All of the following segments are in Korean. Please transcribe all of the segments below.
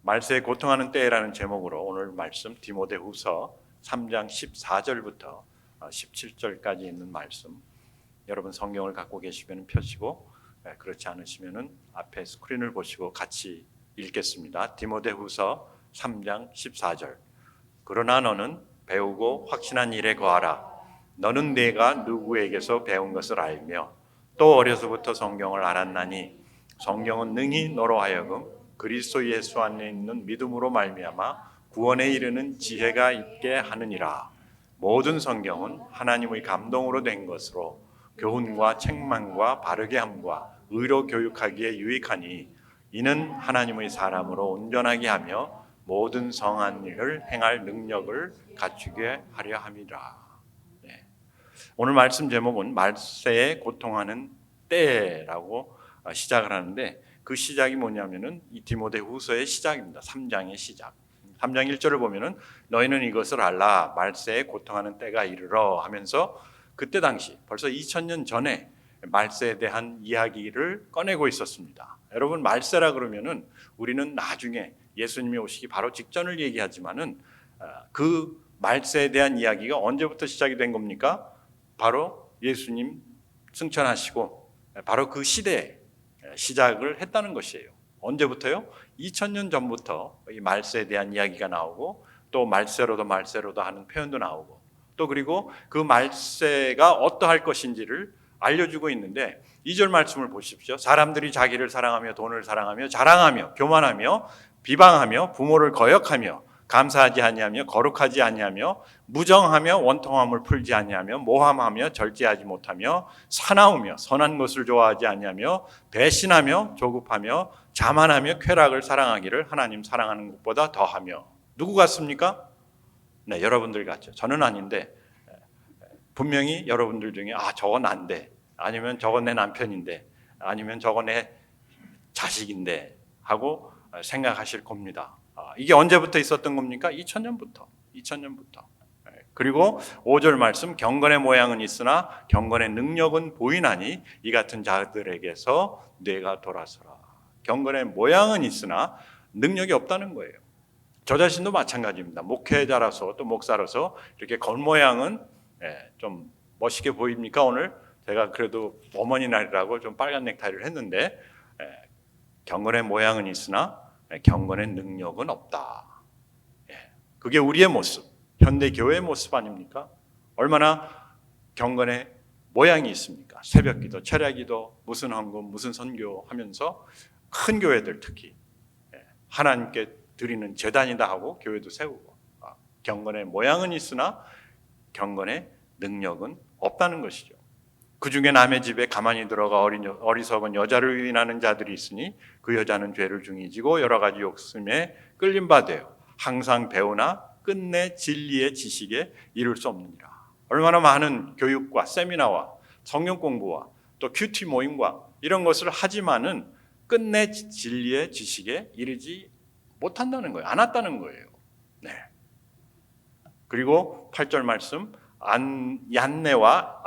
말세에 고통하는 때라는 제목으로 오늘 말씀 디모데후서 3장 14절부터 17절까지 있는 말씀, 여러분 성경을 갖고 계시면 펴시고 그렇지 않으시면 앞에 스크린을 보시고 같이 읽겠습니다. 디모데후서 3장 14절. 그러나 너는 배우고 확신한 일에 거하라. 너는 내가 누구에게서 배운 것을 알며 또 어려서부터 성경을 알았나니 성경은 능히 너로 하여금 그리스도 예수 안에 있는 믿음으로 말미암아 구원에 이르는 지혜가 있게 하느니라. 모든 성경은 하나님의 감동으로 된 것으로 교훈과 책망과 바르게 함과 의로 교육하기에 유익하니 이는 하나님의 사람으로 온전하게 하며 모든 성한 일을 행할 능력을 갖추게 하려 함이라. 오늘 말씀 제목은 말세에 고통하는 때라고 시작을 하는데, 그 시작이 뭐냐면은 이 디모데후서의 시작입니다. 3장의 시작. 3장 1절을 보면은 너희는 이것을 알라. 말세에 고통하는 때가 이르러 하면서 그때 당시 벌써 2000년 전에 말세에 대한 이야기를 꺼내고 있었습니다. 여러분, 말세라 그러면은 우리는 나중에 예수님이 오시기 바로 직전을 얘기하지만은 그 말세에 대한 이야기가 언제부터 시작이 된 겁니까? 바로 예수님 승천하시고 바로 그 시대에 시작을 했다는 것이에요. 언제부터요? 2000년 전부터 이 말세에 대한 이야기가 나오고, 또 말세로도 하는 표현도 나오고, 또 그리고 그 말세가 어떠할 것인지를 알려주고 있는데, 2절 말씀을 보십시오. 사람들이 자기를 사랑하며 돈을 사랑하며 자랑하며 교만하며 비방하며 부모를 거역하며 감사하지 아니하며 거룩하지 아니하며 무정하며 원통함을 풀지 아니하며 모함하며 절제하지 못하며 사나우며 선한 것을 좋아하지 아니하며 배신하며 조급하며 자만하며 쾌락을 사랑하기를 하나님 사랑하는 것보다 더하며. 누구 같습니까? 네, 여러분들 같죠. 저는 아닌데 분명히 여러분들 중에 저건 안 돼, 아니면 저건 내 남편인데, 아니면 저건 내 자식인데 하고 생각하실 겁니다. 이게 언제부터 있었던 겁니까? 2000년부터. 그리고 5절 말씀, 경건의 모양은 있으나 경건의 능력은 보이나니 이 같은 자들에게서 뇌가 돌아서라. 경건의 모양은 있으나 능력이 없다는 거예요. 저 자신도 마찬가지입니다. 목회자라서 또 목사로서 이렇게 겉모양은 좀 멋있게 보입니까? 오늘 제가 그래도 어머니날이라고 좀 빨간 넥타이를 했는데, 경건의 모양은 있으나 경건의 능력은 없다. 그게 우리의 모습, 현대 교회의 모습 아닙니까? 얼마나 경건의 모양이 있습니까? 새벽기도, 철야기도, 무슨 헌금, 무슨 선교 하면서 큰 교회들 특히 하나님께 드리는 제단이다 하고 교회도 세우고, 경건의 모양은 있으나 경건의 능력은 없다는 것이죠. 그 중에 남의 집에 가만히 들어가 어리석은 여자를 유인하는 자들이 있으니 그 여자는 죄를 중히 지고 여러 가지 욕심에 끌림 받아요. 항상 배우나 끝내 진리의 지식에 이룰 수 없느니라. 얼마나 많은 교육과 세미나와 성경 공부와 또 큐티 모임과 이런 것을 하지만은 끝내 진리의 지식에 이르지 못한다는 거예요. 안 왔다는 거예요. 네. 그리고 8절 말씀, 얀네와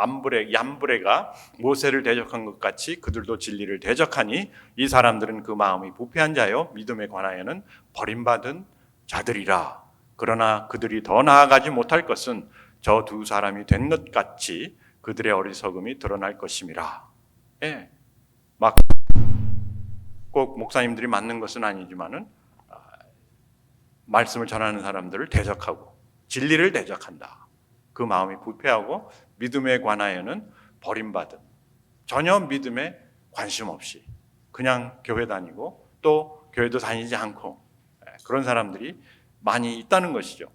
얀브레가 모세를 대적한 것 같이 그들도 진리를 대적하니 이 사람들은 그 마음이 부패한 자요 믿음에 관하여는 버림받은 자들이라. 그러나 그들이 더 나아가지 못할 것은 저 두 사람이 된 것 같이 그들의 어리석음이 드러날 것임이라. 막 꼭 목사님들이 맞는 것은 아니지만은 말씀을 전하는 사람들을 대적하고 진리를 대적한다. 그 마음이 부패하고 믿음에 관하여는 버림받은, 전혀 믿음에 관심 없이 그냥 교회 다니고 또 교회도 다니지 않고 그런 사람들이 많이 있다는 것이죠.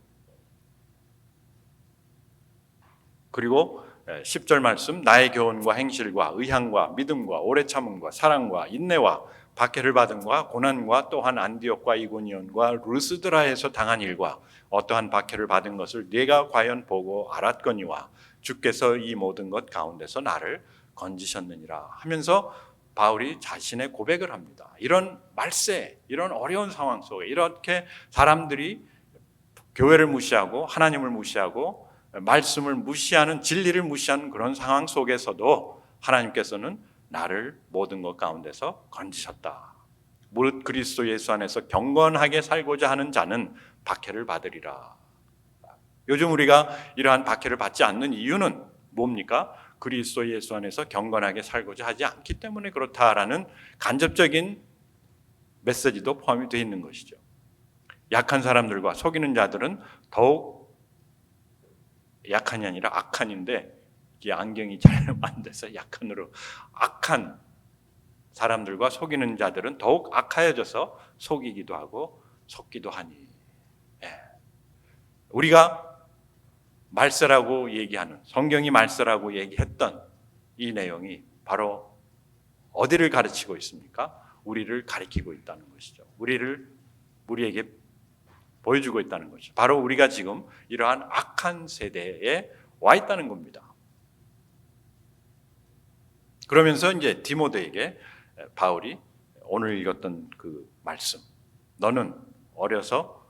그리고 10절 말씀, 나의 교훈과 행실과 의향과 믿음과 오래 참음과 사랑과 인내와 박해를 받음과 고난과 또한 안디옥과 이고니온과 루스드라에서 당한 일과 어떠한 박해를 받은 것을 네가 과연 보고 알았거니와 주께서 이 모든 것 가운데서 나를 건지셨느니라 하면서 바울이 자신의 고백을 합니다. 이런 말세, 이런 어려운 상황 속에 이렇게 사람들이 교회를 무시하고 하나님을 무시하고 말씀을 무시하는, 진리를 무시하는 그런 상황 속에서도 하나님께서는 나를 모든 것 가운데서 건지셨다. 무릇 그리스도 예수 안에서 경건하게 살고자 하는 자는 박해를 받으리라. 요즘 우리가 이러한 박해를 받지 않는 이유는 뭡니까? 그리스도 예수 안에서 경건하게 살고자 하지 않기 때문에 그렇다라는 간접적인 메시지도 포함이 되어 있는 것이죠. 약한 사람들과 속이는 자들은 더욱 약한이 아니라 악한인데, 이게 안경이 잘 안 돼서 약한으로, 악한 사람들과 속이는 자들은 더욱 악하여져서 속이기도 하고 속기도 하니. 우리가 말세라고 얘기하는, 성경이 말세라고 얘기했던 이 내용이 바로 어디를 가르치고 있습니까? 우리를 가리키고 있다는 것이죠. 우리에게 보여주고 있다는 것이죠. 바로 우리가 지금 이러한 악한 세대에 와 있다는 겁니다. 그러면서 이제 디모데에게 바울이 오늘 읽었던 그 말씀, 너는 어려서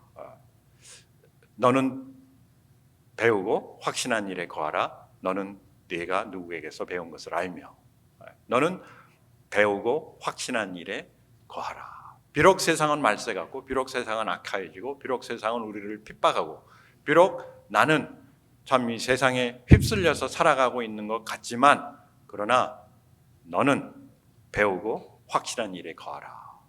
너는 배우고 확신한 일에 거하라. 너는 네가 누구에게서 배운 것을 알며, 너는 배우고 확신한 일에 거하라. 비록 세상은 말세 같고, 비록 세상은 악하여지고, 비록 세상은 우리를 핍박하고, 비록 나는 참 이 세상에 휩쓸려서 살아가고 있는 것 같지만, 그러나 너는 배우고 확실한 일에 거하라.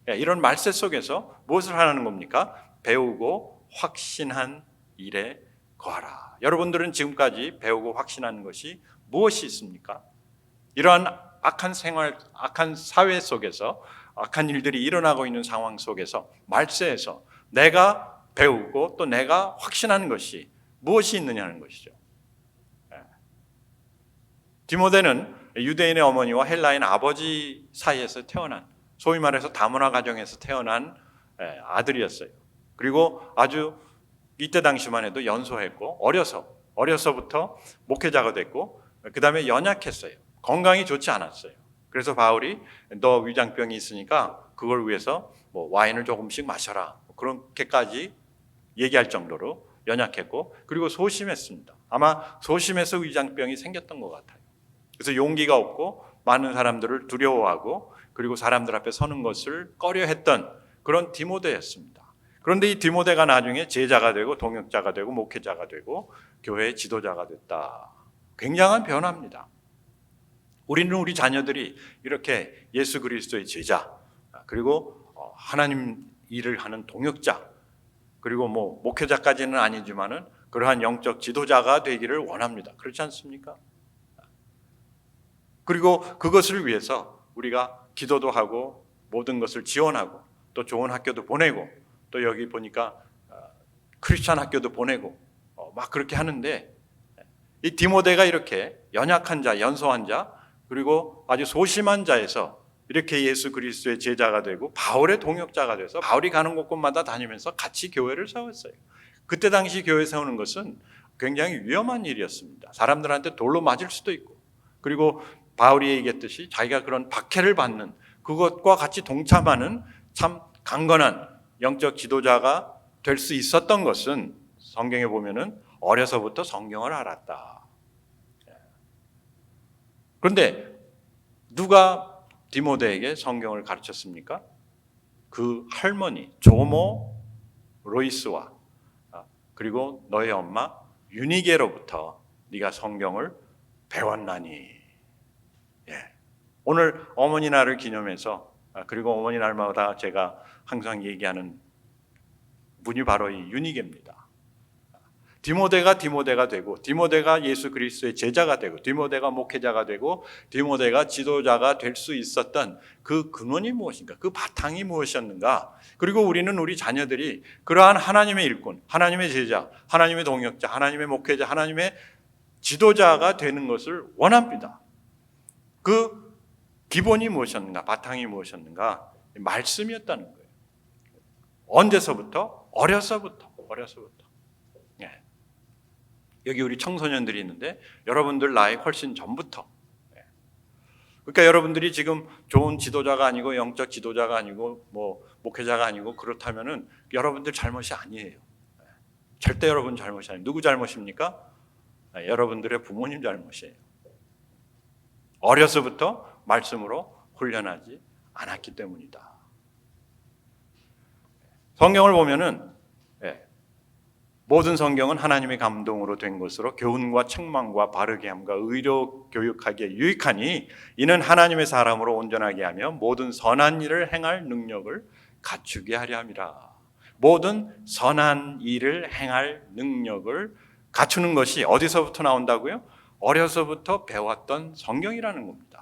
이런 말세 속에서 무엇을 하라는 겁니까? 배우고 확신한 일에 거하라. 여러분들은 지금까지 배우고 확신한 것이 무엇이 있습니까? 이러한 악한 생활, 악한 사회 속에서, 악한 일들이 일어나고 있는 상황 속에서, 말세에서 내가 배우고 또 내가 확신하는 것이 무엇이 있느냐는 것이죠. 디모데는 유대인의 어머니와 헬라인 아버지 사이에서 태어난, 소위 말해서 다문화 가정에서 태어난 아들이었어요. 그리고 아주 이때 당시만 해도 연소했고, 어려서부터 목회자가 됐고, 그 다음에 연약했어요. 건강이 좋지 않았어요. 그래서 바울이 너 위장병이 있으니까 그걸 위해서 뭐 와인을 조금씩 마셔라, 그렇게까지 얘기할 정도로 연약했고, 그리고 소심했습니다. 아마 소심해서 위장병이 생겼던 것 같아요. 그래서 용기가 없고 많은 사람들을 두려워하고, 그리고 사람들 앞에 서는 것을 꺼려했던 그런 디모데였습니다. 그런데 이 디모데가 나중에 제자가 되고 동역자가 되고 목회자가 되고 교회의 지도자가 됐다. 굉장한 변화입니다. 우리는 우리 자녀들이 이렇게 예수 그리스도의 제자, 그리고 하나님 일을 하는 동역자, 그리고 뭐 목회자까지는 아니지만은 그러한 영적 지도자가 되기를 원합니다. 그렇지 않습니까? 그리고 그것을 위해서 우리가 기도도 하고 모든 것을 지원하고, 또 좋은 학교도 보내고, 또 여기 보니까 크리스찬 학교도 보내고 막 그렇게 하는데, 이 디모데가 이렇게 연약한 자, 연소한 자, 그리고 아주 소심한 자에서 이렇게 예수 그리스도의 제자가 되고 바울의 동역자가 돼서 바울이 가는 곳곳마다 다니면서 같이 교회를 세웠어요. 그때 당시 교회 세우는 것은 굉장히 위험한 일이었습니다. 사람들한테 돌로 맞을 수도 있고, 그리고 바울이 얘기했듯이 자기가 그런 박해를 받는 그것과 같이 동참하는 참 강건한 영적 지도자가 될 수 있었던 것은 성경에 보면은 어려서부터 성경을 알았다. 그런데 누가 디모데에게 성경을 가르쳤습니까? 그 할머니 조모 로이스와 그리고 너의 엄마 유니게로부터 네가 성경을 배웠나니. 오늘 어머니 날을 기념해서, 그리고 어머니 날마다 제가 항상 얘기하는 분이 바로 이 유니게입니다. 디모데가 되고, 디모데가 예수 그리스도의 제자가 되고, 디모데가 목회자가 되고, 디모데가 지도자가 될 수 있었던 그 근원이 무엇인가? 그 바탕이 무엇이었는가? 그리고 우리는 우리 자녀들이 그러한 하나님의 일꾼, 하나님의 제자, 하나님의 동역자, 하나님의 목회자, 하나님의 지도자가 되는 것을 원합니다. 그 기본이 무엇이었는가? 바탕이 무엇이었는가? 말씀이었다는 거예요. 언제서부터? 어려서부터. 여기 우리 청소년들이 있는데 여러분들 나이 훨씬 전부터, 그러니까 여러분들이 지금 좋은 지도자가 아니고 영적 지도자가 아니고 뭐 목회자가 아니고 그렇다면은 여러분들 잘못이 아니에요. 절대 여러분 잘못이 아니에요. 누구 잘못입니까? 여러분들의 부모님 잘못이에요. 어려서부터 말씀으로 훈련하지 않았기 때문이다. 성경을 보면은 모든 성경은 하나님의 감동으로 된 것으로 교훈과 책망과 바르게 함과 의로 교육하기에 유익하니 이는 하나님의 사람으로 온전하게 하며 모든 선한 일을 행할 능력을 갖추게 하려 함이라. 모든 선한 일을 행할 능력을 갖추는 것이 어디서부터 나온다고요? 어려서부터 배웠던 성경이라는 겁니다.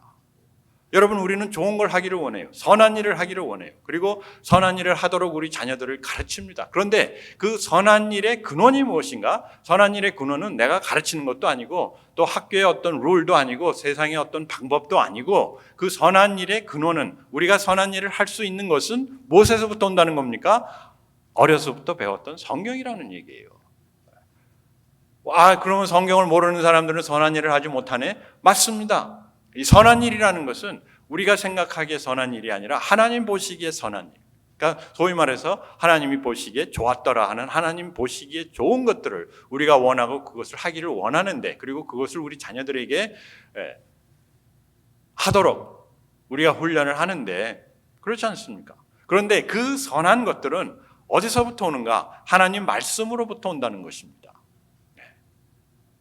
여러분, 우리는 좋은 걸 하기를 원해요. 선한 일을 하기를 원해요. 그리고 선한 일을 하도록 우리 자녀들을 가르칩니다. 그런데 그 선한 일의 근원이 무엇인가? 선한 일의 근원은 내가 가르치는 것도 아니고 또 학교의 어떤 룰도 아니고 세상의 어떤 방법도 아니고 그 선한 일의 근원은 우리가 선한 일을 할 수 있는 것은 무엇에서부터 온다는 겁니까? 어려서부터 배웠던 성경이라는 얘기예요. 그러면 성경을 모르는 사람들은 선한 일을 하지 못하네? 맞습니다. 이 선한 일이라는 것은 우리가 생각하기에 선한 일이 아니라 하나님 보시기에 선한 일. 그러니까 소위 말해서 하나님이 보시기에 좋았더라 하는 하나님 보시기에 좋은 것들을 우리가 원하고 그것을 하기를 원하는데, 그리고 그것을 우리 자녀들에게 하도록 우리가 훈련을 하는데, 그렇지 않습니까? 그런데 그 선한 것들은 어디서부터 오는가? 하나님 말씀으로부터 온다는 것입니다.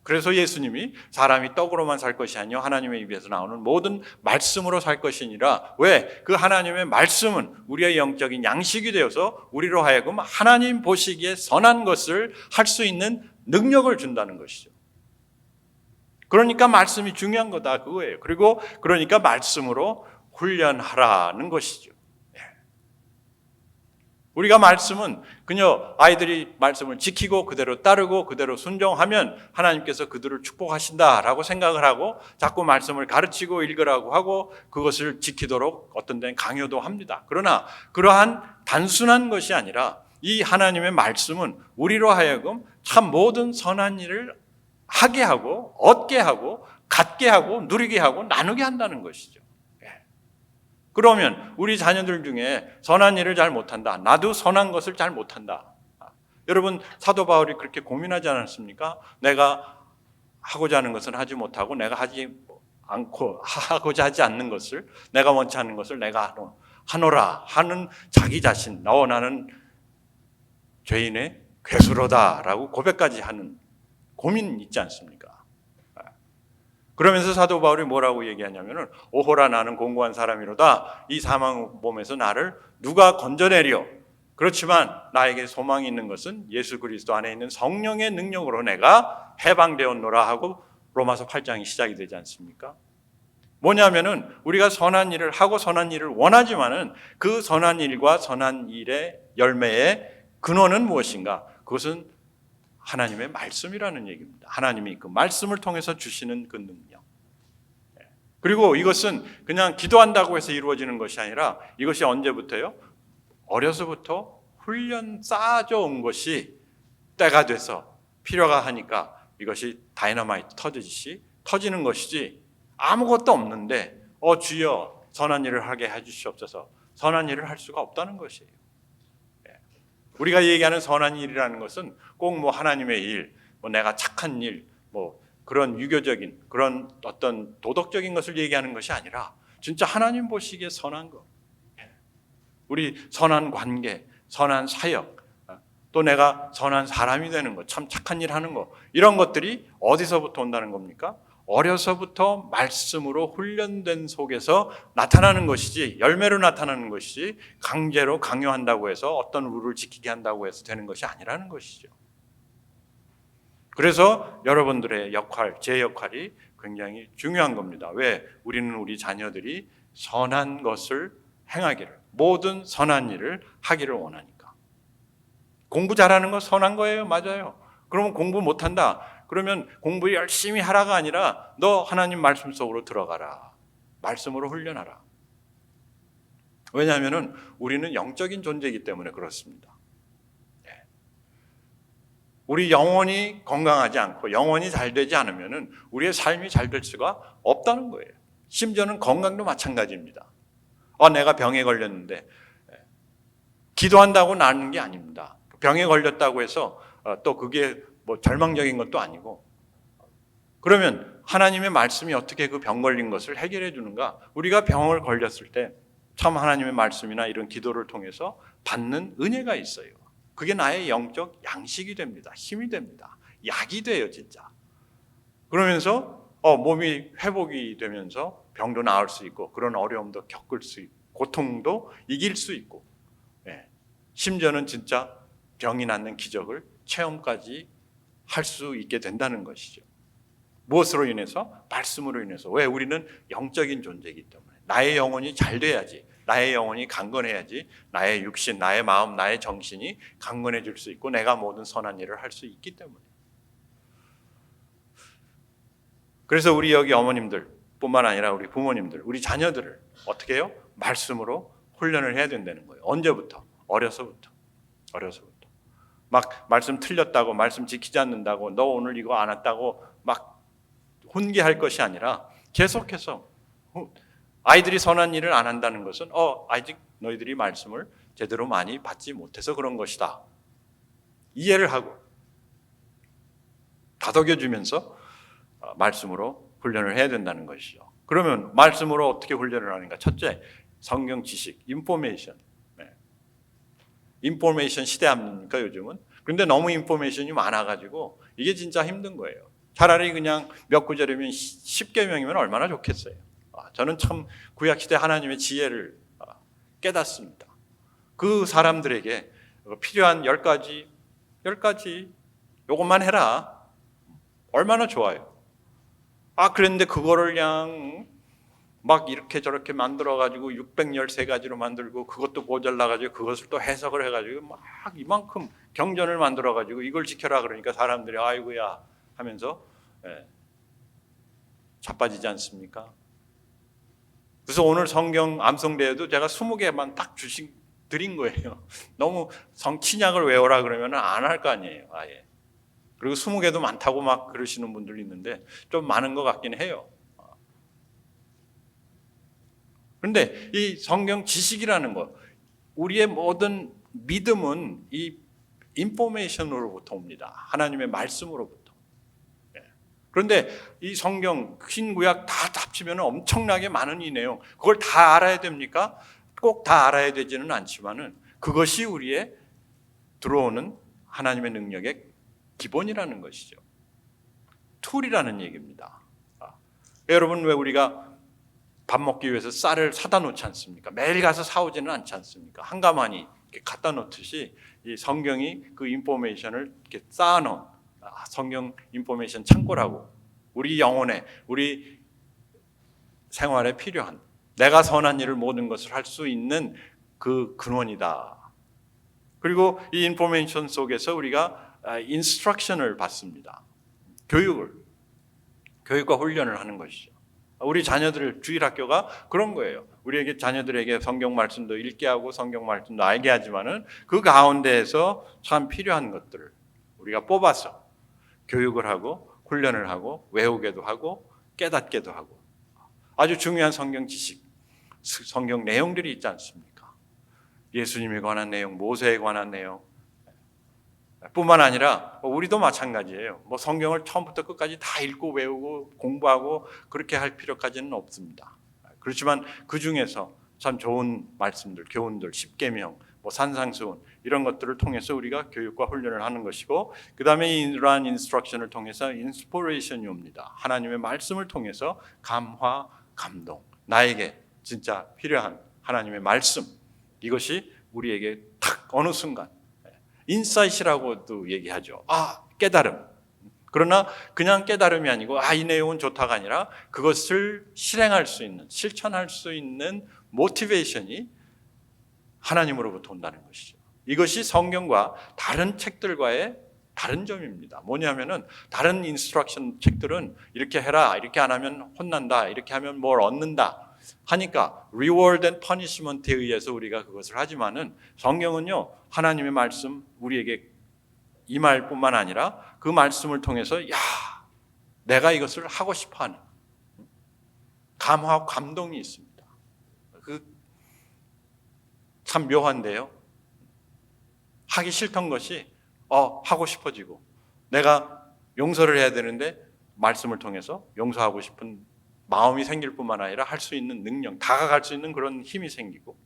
그래서 예수님이 사람이 떡으로만 살 것이 아니요 하나님의 입에서 나오는 모든 말씀으로 살 것이니라. 왜? 그 하나님의 말씀은 우리의 영적인 양식이 되어서 우리로 하여금 하나님 보시기에 선한 것을 할 수 있는 능력을 준다는 것이죠. 그러니까 말씀이 중요한 거다 그거예요. 그리고 그러니까 말씀으로 훈련하라는 것이죠. 우리가 말씀은 그냥 아이들이 말씀을 지키고 그대로 따르고 그대로 순종하면 하나님께서 그들을 축복하신다라고 생각을 하고 자꾸 말씀을 가르치고 읽으라고 하고 그것을 지키도록 어떤 데는 강요도 합니다. 그러나 그러한 단순한 것이 아니라 이 하나님의 말씀은 우리로 하여금 참 모든 선한 일을 하게 하고 얻게 하고 갖게 하고 누리게 하고 나누게 한다는 것이죠. 그러면 우리 자녀들 중에 선한 일을 잘 못한다. 나도 선한 것을 잘 못한다. 여러분, 사도 바울이 그렇게 고민하지 않았습니까? 내가 하고자 하는 것은 하지 못하고 내가 하지 않고 하고자 하지 않는 것을, 내가 원치 않는 것을 내가 하노라 하는 자기 자신, 나는 죄인의 괴수로다라고 고백까지 하는 고민 있지 않습니까? 그러면서 사도 바울이 뭐라고 얘기하냐면은 오호라 나는 공고한 사람이로다. 이 사망 몸에서 나를 누가 건져내려. 그렇지만 나에게 소망이 있는 것은 예수 그리스도 안에 있는 성령의 능력으로 내가 해방되었노라 하고 로마서 8장이 시작이 되지 않습니까? 뭐냐면은 우리가 선한 일을 하고 선한 일을 원하지만은 그 선한 일과 선한 일의 열매의 근원은 무엇인가? 그것은 하나님의 말씀이라는 얘기입니다. 하나님이 그 말씀을 통해서 주시는 그 능력. 그리고 이것은 그냥 기도한다고 해서 이루어지는 것이 아니라 이것이 언제부터요? 어려서부터 훈련 쌓아져 온 것이 때가 돼서 필요가 하니까 이것이 다이너마이트 터지듯이 터지는 것이지 아무것도 없는데 주여 선한 일을 하게 해주시옵소서. 선한 일을 할 수가 없다는 것이에요. 우리가 얘기하는 선한 일이라는 것은 꼭 뭐 하나님의 일, 뭐 내가 착한 일, 뭐 그런 유교적인 그런 어떤 도덕적인 것을 얘기하는 것이 아니라 진짜 하나님 보시기에 선한 것, 우리 선한 관계, 선한 사역, 또 내가 선한 사람이 되는 것, 참 착한 일 하는 것, 이런 것들이 어디서부터 온다는 겁니까? 어려서부터 말씀으로 훈련된 속에서 나타나는 것이지, 열매로 나타나는 것이지 강제로 강요한다고 해서 어떤 룰을 지키게 한다고 해서 되는 것이 아니라는 것이죠. 그래서 여러분들의 역할, 제 역할이 굉장히 중요한 겁니다. 왜? 우리는 우리 자녀들이 선한 것을 행하기를, 모든 선한 일을 하기를 원하니까. 공부 잘하는 거 선한 거예요. 맞아요. 그러면 공부 못한다. 그러면 공부 열심히 하라가 아니라 너 하나님 말씀 속으로 들어가라. 말씀으로 훈련하라. 왜냐하면 우리는 영적인 존재이기 때문에 그렇습니다. 우리 영혼이 건강하지 않고 영혼이 잘 되지 않으면 우리의 삶이 잘 될 수가 없다는 거예요. 심지어는 건강도 마찬가지입니다. 내가 병에 걸렸는데 기도한다고 나는 게 아닙니다. 병에 걸렸다고 해서 또 그게 뭐 절망적인 것도 아니고, 그러면 하나님의 말씀이 어떻게 그 병 걸린 것을 해결해 주는가? 우리가 병을 걸렸을 때 참 하나님의 말씀이나 이런 기도를 통해서 받는 은혜가 있어요. 그게 나의 영적 양식이 됩니다. 힘이 됩니다. 약이 돼요, 진짜. 그러면서 몸이 회복이 되면서 병도 나을 수 있고 그런 어려움도 겪을 수 있고 고통도 이길 수 있고, 심지어는 진짜 병이 낫는 기적을 체험까지 할 수 있게 된다는 것이죠. 무엇으로 인해서? 말씀으로 인해서. 왜? 우리는 영적인 존재이기 때문에. 나의 영혼이 잘 돼야지, 나의 영혼이 강건해야지 나의 육신, 나의 마음, 나의 정신이 강건해질 수 있고 내가 모든 선한 일을 할 수 있기 때문에. 그래서 우리 여기 어머님들 뿐만 아니라 우리 부모님들, 우리 자녀들을 어떻게 해요? 말씀으로 훈련을 해야 된다는 거예요. 언제부터? 어려서부터. 막 말씀 틀렸다고, 말씀 지키지 않는다고, 너 오늘 이거 안 왔다고 막 훈계할 것이 아니라 계속해서, 아이들이 선한 일을 안 한다는 것은 아직 너희들이 말씀을 제대로 많이 받지 못해서 그런 것이다. 이해를 하고 다독여주면서 말씀으로 훈련을 해야 된다는 것이죠. 그러면 말씀으로 어떻게 훈련을 하는가? 첫째, 성경 지식, 인포메이션. 인포메이션 시대 아닙니까 요즘은? 그런데 너무 인포메이션이 많아가지고 이게 진짜 힘든 거예요. 차라리 그냥 몇 구절이면 10계명이면 얼마나 좋겠어요. 저는 참 구약시대 하나님의 지혜를 깨닫습니다. 그 사람들에게 필요한 10가지 요것만 해라. 얼마나 좋아요. 그랬는데 그거를 그냥 막 이렇게 저렇게 만들어가지고 613가지로 만들고 그것도 모자라가지고 그것을 또 해석을 해가지고 막 이만큼 경전을 만들어가지고 이걸 지켜라 그러니까 사람들이 아이고야 하면서 자빠지지 않습니까? 그래서 오늘 성경 암송대회도 제가 20개만 딱 드린 거예요. 너무 친약을 외워라 그러면 안 할 거 아니에요, 아예. 그리고 20개도 많다고 막 그러시는 분들 있는데 좀 많은 것 같긴 해요. 그런데 이 성경 지식이라는 것, 우리의 모든 믿음은 이 인포메이션으로부터 옵니다. 하나님의 말씀으로부터. 그런데 이 성경 신구약 다 합치면 엄청나게 많은 이 내용, 그걸 다 알아야 됩니까? 꼭 다 알아야 되지는 않지만은 그것이 우리의 들어오는 하나님의 능력의 기본이라는 것이죠. 툴이라는 얘기입니다. 여러분, 왜 우리가 밥 먹기 위해서 쌀을 사다 놓지 않습니까? 매일 가서 사오지는 않지 않습니까? 한가마니 이렇게 갖다 놓듯이 이 성경이 그 인포메이션을 이렇게 쌓아놓은 성경 인포메이션 창고라고, 우리 영혼에, 우리 생활에 필요한, 내가 선한 일을 모든 것을 할 수 있는 그 근원이다. 그리고 이 인포메이션 속에서 우리가 인스트럭션을 받습니다. 교육과 훈련을 하는 것이죠. 우리 자녀들 주일학교가 그런 거예요. 우리에게 자녀들에게 성경 말씀도 읽게 하고 성경 말씀도 알게 하지만은 그 가운데에서 참 필요한 것들을 우리가 뽑아서 교육을 하고 훈련을 하고 외우게도 하고 깨닫게도 하고, 아주 중요한 성경 지식, 성경 내용들이 있지 않습니까? 예수님에 관한 내용, 모세에 관한 내용 뿐만 아니라 우리도 마찬가지예요. 성경을 처음부터 끝까지 다 읽고 외우고 공부하고 그렇게 할 필요까지는 없습니다. 그렇지만 그 중에서 참 좋은 말씀들, 교훈들, 십계명, 산상수훈 이런 것들을 통해서 우리가 교육과 훈련을 하는 것이고, 그 다음에 이러한 인스트럭션을 통해서 인스피레이션이 옵니다. 하나님의 말씀을 통해서 감화, 감동, 나에게 진짜 필요한 하나님의 말씀, 이것이 우리에게 탁 어느 순간 인사이트라고도 얘기하죠. 깨달음. 그러나 그냥 깨달음이 아니고 이 내용은 좋다가 아니라 그것을 실행할 수 있는, 실천할 수 있는 모티베이션이 하나님으로부터 온다는 것이죠. 이것이 성경과 다른 책들과의 다른 점입니다. 뭐냐면은 다른 인스트럭션 책들은 이렇게 해라, 이렇게 안 하면 혼난다, 이렇게 하면 뭘 얻는다 하니까 reward and punishment에 의해서 우리가 그것을 하지만은, 성경은요 하나님의 말씀, 우리에게 이 말뿐만 아니라 그 말씀을 통해서 내가 이것을 하고 싶어하는 감화와 감동이 있습니다. 참 묘한데요, 하기 싫던 것이 하고 싶어지고, 내가 용서를 해야 되는데 말씀을 통해서 용서하고 싶은 마음이 생길 뿐만 아니라 할 수 있는 능력, 다가갈 수 있는 그런 힘이 생기고,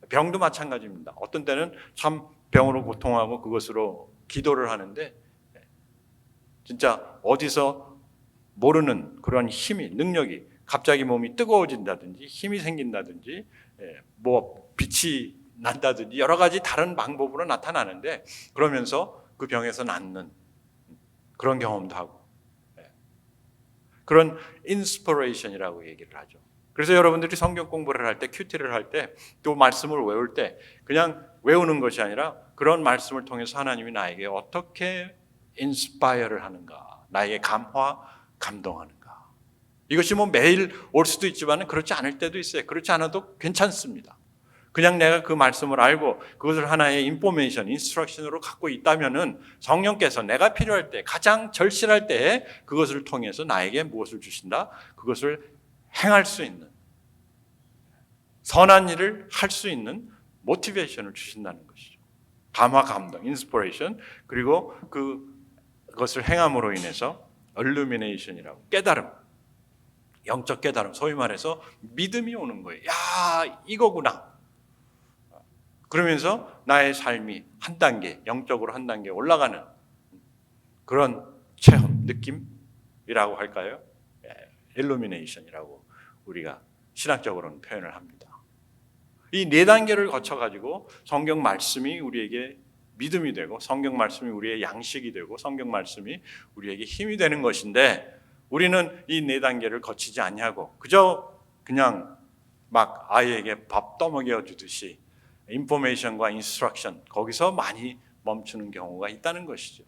병도 마찬가지입니다. 어떤 때는 참 병으로 고통하고 그것으로 기도를 하는데 진짜 어디서 모르는 그런 힘이, 능력이 갑자기 몸이 뜨거워진다든지 힘이 생긴다든지 뭐 빛이 난다든지 여러 가지 다른 방법으로 나타나는데, 그러면서 그 병에서 낫는 그런 경험도 하고, 그런 인스피레이션이라고 얘기를 하죠. 그래서 여러분들이 성경 공부를 할 때, 큐티를 할 때, 또 말씀을 외울 때 그냥 외우는 것이 아니라 그런 말씀을 통해서 하나님이 나에게 어떻게 인스파이어를 하는가, 나에게 감화, 감동하는가. 이것이 뭐 매일 올 수도 있지만 그렇지 않을 때도 있어요. 그렇지 않아도 괜찮습니다. 그냥 내가 그 말씀을 알고 그것을 하나의 인포메이션, 인스트럭션으로 갖고 있다면은 성령께서 내가 필요할 때, 가장 절실할 때에 그것을 통해서 나에게 무엇을 주신다? 그것을 행할 수 있는, 선한 일을 할 수 있는 모티베이션을 주신다는 것이죠. 감화, 감동, 인스피레이션, 그리고 그것을 행함으로 인해서 일루미네이션이라고, 깨달음, 영적 깨달음, 소위 말해서 믿음이 오는 거예요. 야, 이거구나. 그러면서 나의 삶이 한 단계, 영적으로 한 단계 올라가는 그런 체험, 느낌이라고 할까요? 일루미네이션이라고 우리가 신학적으로는 표현을 합니다. 이 네 단계를 거쳐가지고 성경 말씀이 우리에게 믿음이 되고, 성경 말씀이 우리의 양식이 되고, 성경 말씀이 우리에게 힘이 되는 것인데, 우리는 이 네 단계를 거치지 않냐고 그냥 막 아이에게 밥 떠먹여 주듯이 인포메이션과 인스트럭션, 거기서 많이 멈추는 경우가 있다는 것이죠.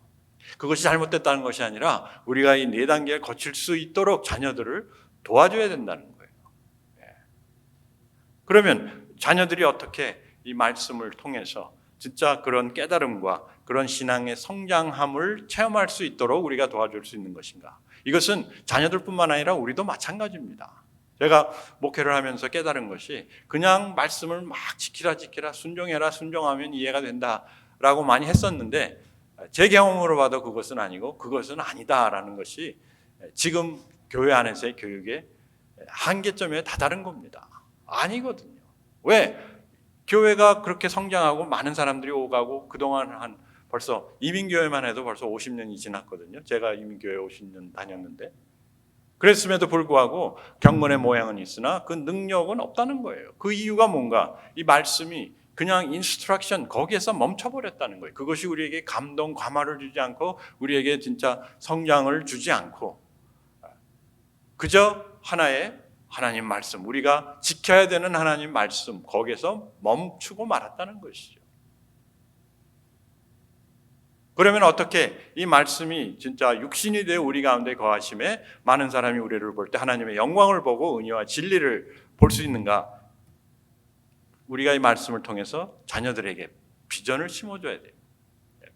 그것이 잘못됐다는 것이 아니라 우리가 이 네 단계를 거칠 수 있도록 자녀들을 도와줘야 된다는 거예요. 그러면 자녀들이 어떻게 이 말씀을 통해서 진짜 그런 깨달음과 그런 신앙의 성장함을 체험할 수 있도록 우리가 도와줄 수 있는 것인가? 이것은 자녀들뿐만 아니라 우리도 마찬가지입니다. 제가 목회를 하면서 깨달은 것이, 그냥 말씀을 막 지키라 순종해라, 순종하면 이해가 된다라고 많이 했었는데, 제 경험으로 봐도 그것은 아니고 그것은 아니다라는 것이 지금 교회 안에서의 교육의 한계점에 다다른 겁니다. 아니거든요. 왜? 교회가 그렇게 성장하고 많은 사람들이 오가고, 그동안 벌써 이민교회만 해도 벌써 50년이 지났거든요. 제가 이민교회 50년 다녔는데, 그랬음에도 불구하고 경건의 모양은 있으나 그 능력은 없다는 거예요. 그 이유가 뭔가? 이 말씀이 그냥 인스트럭션, 거기에서 멈춰버렸다는 거예요. 그것이 우리에게 감동, 감화를 주지 않고, 우리에게 진짜 성장을 주지 않고, 그저 하나의 하나님 말씀, 우리가 지켜야 되는 하나님 말씀, 거기에서 멈추고 말았다는 것이죠. 그러면 어떻게 이 말씀이 진짜 육신이 되어 우리 가운데 거하심에 많은 사람이 우리를 볼 때 하나님의 영광을 보고 은혜와 진리를 볼 수 있는가? 우리가 이 말씀을 통해서 자녀들에게 비전을 심어줘야 돼요.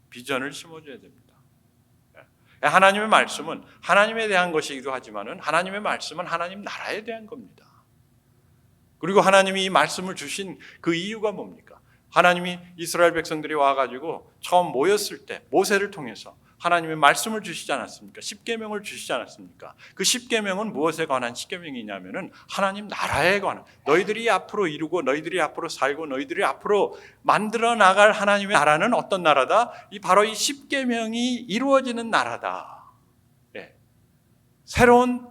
비전을 심어줘야 됩니다. 하나님의 말씀은 하나님에 대한 것이기도 하지만은, 하나님의 말씀은 하나님 나라에 대한 겁니다. 그리고 하나님이 이 말씀을 주신 그 이유가 뭡니까? 하나님이 이스라엘 백성들이 와가지고 처음 모였을 때 모세를 통해서 하나님의 말씀을 주시지 않았습니까? 십계명을 주시지 않았습니까? 그 십계명은 무엇에 관한 십계명이냐면은 하나님 나라에 관한, 너희들이 앞으로 이루고 너희들이 앞으로 살고 너희들이 앞으로 만들어 나갈 하나님의 나라는 어떤 나라다? 바로 이 십계명이 이루어지는 나라다. 새로운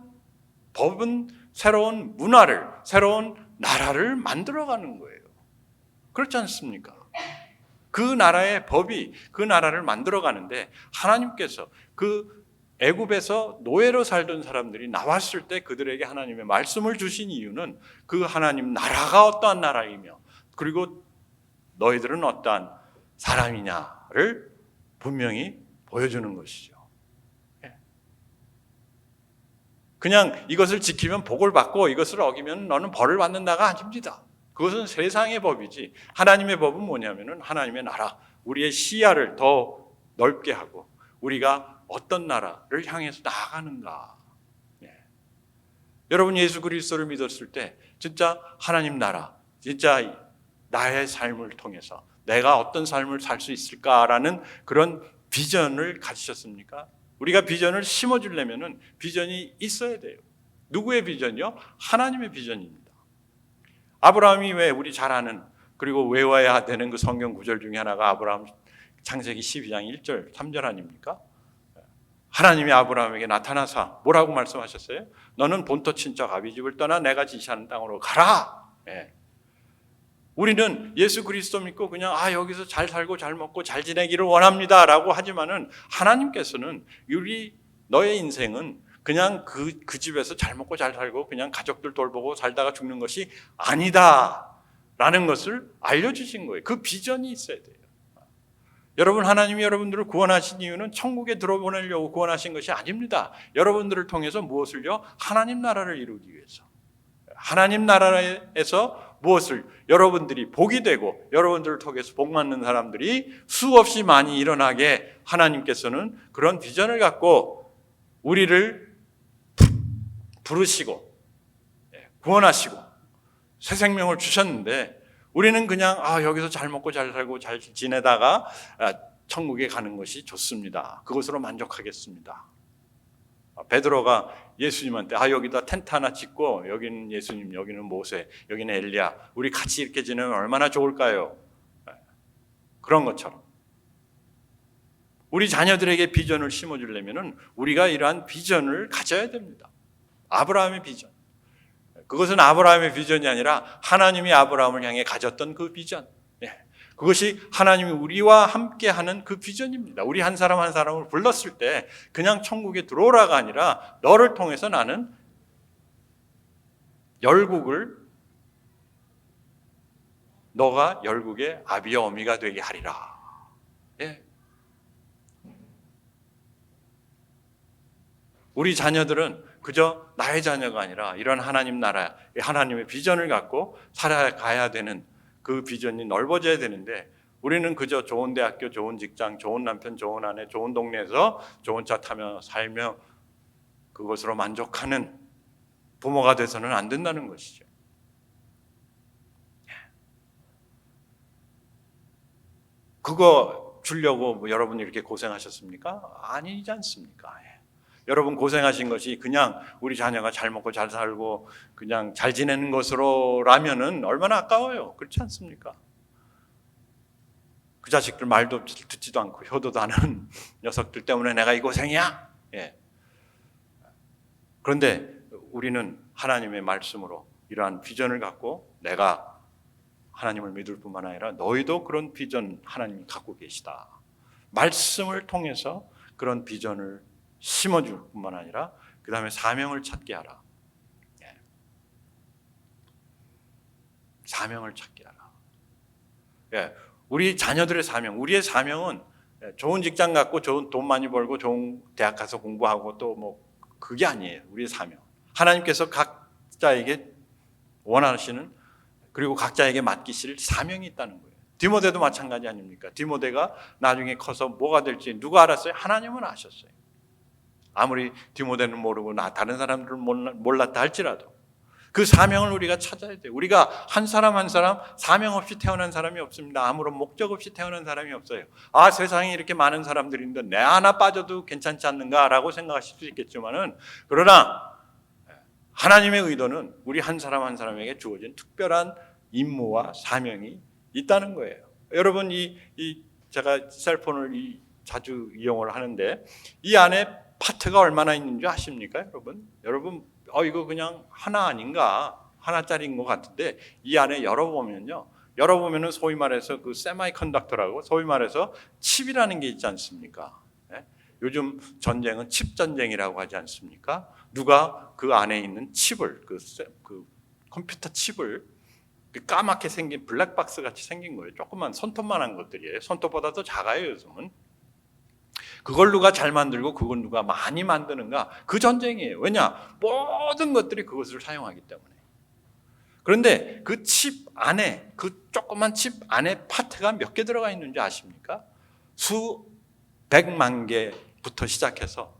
법은 새로운 문화를, 새로운 나라를 만들어가는 거예요. 그렇지 않습니까? 그 나라의 법이 그 나라를 만들어가는데, 하나님께서 그 애굽에서 노예로 살던 사람들이 나왔을 때 그들에게 하나님의 말씀을 주신 이유는 그 하나님 나라가 어떠한 나라이며, 그리고 너희들은 어떠한 사람이냐를 분명히 보여주는 것이죠. 그냥 이것을 지키면 복을 받고 이것을 어기면 너는 벌을 받는다가 아닙니다. 그것은 세상의 법이지, 하나님의 법은 뭐냐면은 하나님의 나라, 우리의 시야를 더 넓게 하고 우리가 어떤 나라를 향해서 나아가는가. 여러분, 예수 그리스도를 믿었을 때 진짜 하나님 나라, 진짜 나의 삶을 통해서 내가 어떤 삶을 살 수 있을까라는 그런 비전을 가지셨습니까? 우리가 비전을 심어주려면은 비전이 있어야 돼요. 누구의 비전이요? 하나님의 비전입니다. 아브라함이 왜 우리 잘 아는 그리고 외워야 되는 그 성경 구절 중에 하나가 아브라함 창세기 12장 1절 3절 아닙니까? 하나님이 아브라함에게 나타나서 뭐라고 말씀하셨어요? 너는 본토 친척 아비집을 떠나 내가 지시하는 땅으로 가라. 예. 우리는 예수 그리스도 믿고 그냥 여기서 잘 살고 잘 먹고 잘 지내기를 원합니다라고 하지만은 하나님께서는 너의 인생은 그냥 그 집에서 잘 먹고 잘 살고 그냥 가족들 돌보고 살다가 죽는 것이 아니다라는 것을 알려주신 거예요. 그 비전이 있어야 돼요. 여러분, 하나님이 여러분들을 구원하신 이유는 천국에 들어보내려고 구원하신 것이 아닙니다. 여러분들을 통해서 무엇을요? 하나님 나라를 이루기 위해서. 하나님 나라에서 무엇을 여러분들이 복이 되고 여러분들을 통해서 복받는 사람들이 수없이 많이 일어나게 하나님께서는 그런 비전을 갖고 우리를 부르시고 구원하시고 새 생명을 주셨는데 우리는 그냥 여기서 잘 먹고 잘 살고 잘 지내다가 천국에 가는 것이 좋습니다. 그것으로 만족하겠습니다. 베드로가 예수님한테 여기다 텐트 하나 짓고 여기는 예수님, 여기는 모세, 여기는 엘리야, 우리 같이 이렇게 지내면 얼마나 좋을까요? 그런 것처럼 우리 자녀들에게 비전을 심어주려면 우리가 이러한 비전을 가져야 됩니다. 아브라함의 비전. 그것은 아브라함의 비전이 아니라 하나님이 아브라함을 향해 가졌던 그 비전. 그것이 하나님이 우리와 함께하는 그 비전입니다. 우리 한 사람 한 사람을 불렀을 때 그냥 천국에 들어오라가 아니라 너를 통해서 나는 너가 열국의 아비와 어미가 되게 하리라. 우리 자녀들은 그저 나의 자녀가 아니라 이런 하나님 나라, 하나님의 비전을 갖고 살아가야 되는 그 비전이 넓어져야 되는데 우리는 그저 좋은 대학교, 좋은 직장, 좋은 남편, 좋은 아내, 좋은 동네에서 좋은 차 타며 살며 그것으로 만족하는 부모가 돼서는 안 된다는 것이죠. 그거 주려고 여러분이 이렇게 고생하셨습니까? 아니지 않습니까? 여러분 고생하신 것이 그냥 우리 자녀가 잘 먹고 잘 살고 그냥 잘 지내는 것으로라면은 얼마나 아까워요. 그렇지 않습니까? 그 자식들 말도 듣지도 않고 효도도 안 하는 녀석들 때문에 내가 이 고생이야. 그런데 우리는 하나님의 말씀으로 이러한 비전을 갖고 내가 하나님을 믿을 뿐만 아니라 너희도 그런 비전 하나님이 갖고 계시다. 말씀을 통해서 그런 비전을 심어줄 뿐만 아니라 그 다음에 사명을 찾게 하라. 사명을 찾게 하라. 우리 자녀들의 사명, 우리의 사명은 좋은 직장 갖고 좋은 돈 많이 벌고 좋은 대학 가서 공부하고 또 뭐 그게 아니에요. 우리의 사명. 하나님께서 각자에게 원하시는 그리고 각자에게 맡기실 사명이 있다는 거예요. 디모데도 마찬가지 아닙니까? 디모데가 나중에 커서 뭐가 될지 누가 알았어요? 하나님은 아셨어요. 아무리 디모데는 모르고 다른 사람들은 몰랐다 할지라도 그 사명을 우리가 찾아야 돼요. 우리가 한 사람 한 사람 사명 없이 태어난 사람이 없습니다. 아무런 목적 없이 태어난 사람이 없어요. 세상에 이렇게 많은 사람들인데 내 하나 빠져도 괜찮지 않는가라고 생각하실 수 있겠지만은 그러나 하나님의 의도는 우리 한 사람 한 사람에게 주어진 특별한 임무와 사명이 있다는 거예요. 여러분 제가 셀폰을 자주 이용을 하는데 이 안에 파트가 얼마나 있는지 아십니까, 여러분? 이거 그냥 하나 아닌가? 하나짜리인 것 같은데 이 안에 열어보면은 소위 말해서 그 세마이컨덕터라고 소위 말해서 칩이라는 게 있지 않습니까? 요즘 전쟁은 칩 전쟁이라고 하지 않습니까? 누가 그 안에 있는 칩을 그 컴퓨터 칩을 까맣게 생긴 블랙박스 같이 생긴 거예요. 조그만 손톱만한 것들이에요. 손톱보다 더 작아요, 요즘은. 그걸 누가 잘 만들고 그걸 누가 많이 만드는가? 그 전쟁이에요. 왜냐? 모든 것들이 그것을 사용하기 때문에. 그런데 그 칩 안에, 그 조그만 칩 안에 파트가 몇 개 들어가 있는지 아십니까? 수백만 개부터 시작해서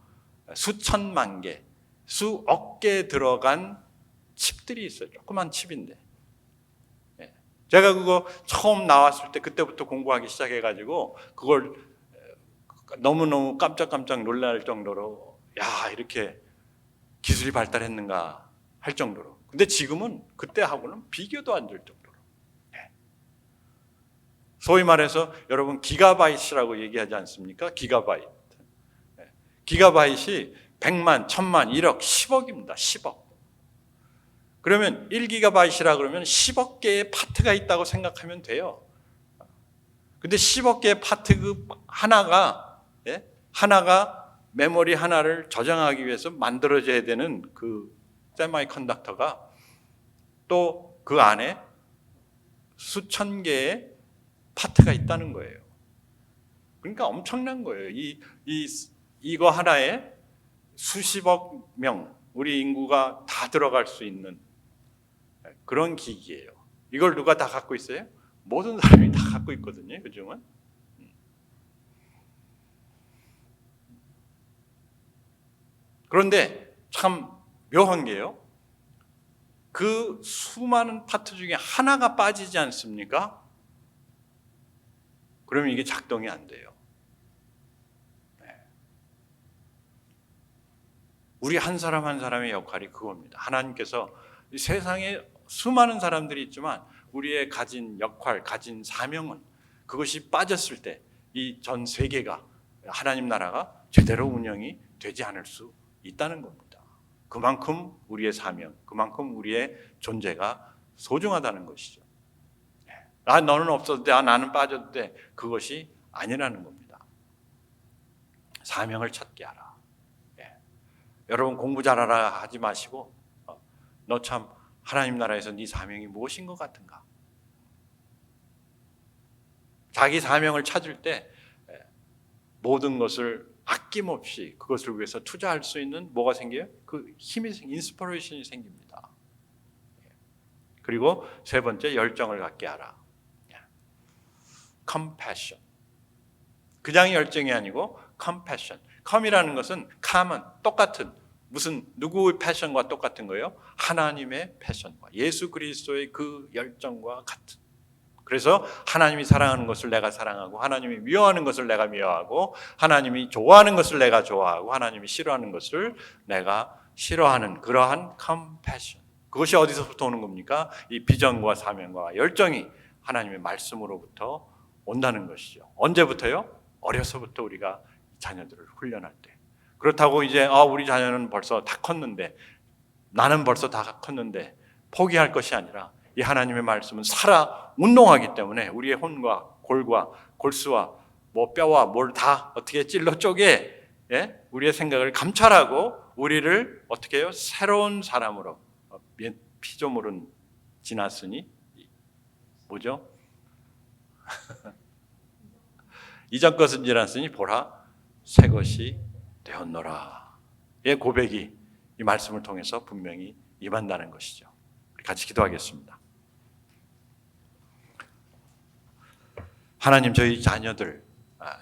수천만 개, 수억 개 들어간 칩들이 있어요. 조그만 칩인데. 제가 그거 처음 나왔을 때 그때부터 공부하기 시작해가지고 그걸 너무너무 깜짝깜짝 놀랄 정도로 이렇게 기술이 발달했는가 할 정도로. 근데 지금은 그때하고는 비교도 안 될 정도로. 소위 말해서 여러분 기가바이트라고 얘기하지 않습니까? 기가바이트. 기가바이트이 100만, 1000만, 1억, 10억입니다. 10억. 그러면 1기가바이트라 그러면 10억 개의 파트가 있다고 생각하면 돼요. 근데 10억 개의 파트 그 하나가 메모리 하나를 저장하기 위해서 만들어져야 되는 그 세미컨덕터가 또 그 안에 수천 개의 파트가 있다는 거예요. 그러니까 엄청난 거예요. 이거 하나에 수십억 명, 우리 인구가 다 들어갈 수 있는 그런 기기예요. 이걸 누가 다 갖고 있어요? 모든 사람이 다 갖고 있거든요, 요즘은. 그런데 참 묘한 게요. 그 수많은 파트 중에 하나가 빠지지 않습니까? 그러면 이게 작동이 안 돼요. 우리 한 사람 한 사람의 역할이 그겁니다. 하나님께서 이 세상에 수많은 사람들이 있지만 우리의 가진 역할, 가진 사명은 그것이 빠졌을 때 이 전 세계가 하나님 나라가 제대로 운영이 되지 않을 수 있다는 겁니다. 그만큼 우리의 사명, 그만큼 우리의 존재가 소중하다는 것이죠. 너는 없어도 돼, 나는 빠져도 돼. 그것이 아니라는 겁니다. 사명을 찾게 하라. 여러분 공부 잘하라 하지 마시고 너 참 하나님 나라에서 네 사명이 무엇인 것 같은가? 자기 사명을 찾을 때 모든 것을 아낌없이 그것을 위해서 투자할 수 있는 뭐가 생겨요? 그 힘이 인스피레이션이 생깁니다. 그리고 세 번째, 열정을 갖게 하라. compassion. 그냥 열정이 아니고 compassion. com이라는 것은 come은 똑같은 무슨 누구의 패션과 똑같은 거예요? 하나님의 패션과 예수 그리스도의 그 열정과 같은. 그래서 하나님이 사랑하는 것을 내가 사랑하고 하나님이 미워하는 것을 내가 미워하고 하나님이 좋아하는 것을 내가 좋아하고 하나님이 싫어하는 것을 내가 싫어하는 그러한 compassion. 그것이 어디서부터 오는 겁니까? 이 비전과 사명과 열정이 하나님의 말씀으로부터 온다는 것이죠. 언제부터요? 어려서부터 우리가 자녀들을 훈련할 때. 그렇다고 이제 우리 자녀는 벌써 다 컸는데 나는 벌써 다 컸는데 포기할 것이 아니라 이 하나님의 말씀은 살아 운동하기 때문에 우리의 혼과 골과 골수와 뭐 뼈와 뭘 다 어떻게 찔러 쪼개 우리의 생각을 감찰하고 우리를 어떻게 해요? 새로운 사람으로 피조물은 지났으니 뭐죠? 이전 것은 지났으니 보라 새 것이 되었노라. 이 고백이 이 말씀을 통해서 분명히 임한다는 것이죠. 같이 기도하겠습니다. 하나님, 저희 자녀들,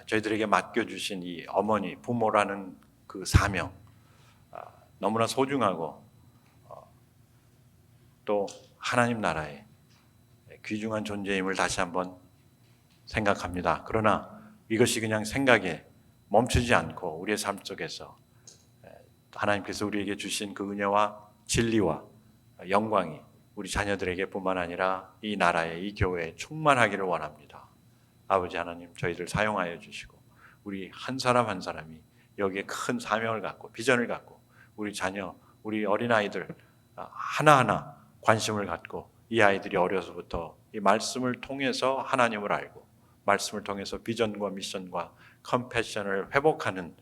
저희들에게 맡겨주신 이 어머니, 부모라는 그 사명 너무나 소중하고 또 하나님 나라의 귀중한 존재임을 다시 한번 생각합니다. 그러나 이것이 그냥 생각에 멈추지 않고 우리의 삶 속에서 하나님께서 우리에게 주신 그 은혜와 진리와 영광이 우리 자녀들에게 뿐만 아니라 이 나라에, 이 교회에 충만하기를 원합니다. 아버지 하나님, 저희들 사용하여 주시고 우리 한 사람 한 사람이 여기에 큰 사명을 갖고 비전을 갖고 우리 자녀, 우리 어린아이들 하나하나 관심을 갖고 이 아이들이 어려서부터 이 말씀을 통해서 하나님을 알고 말씀을 통해서 비전과 미션과 컴패션을 회복하는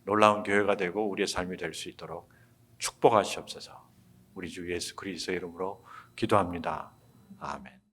놀라운 교회가 되고 우리의 삶이 될 수 있도록 축복하시옵소서. 우리 주 예수 그리스도의 이름으로 기도합니다. 아멘.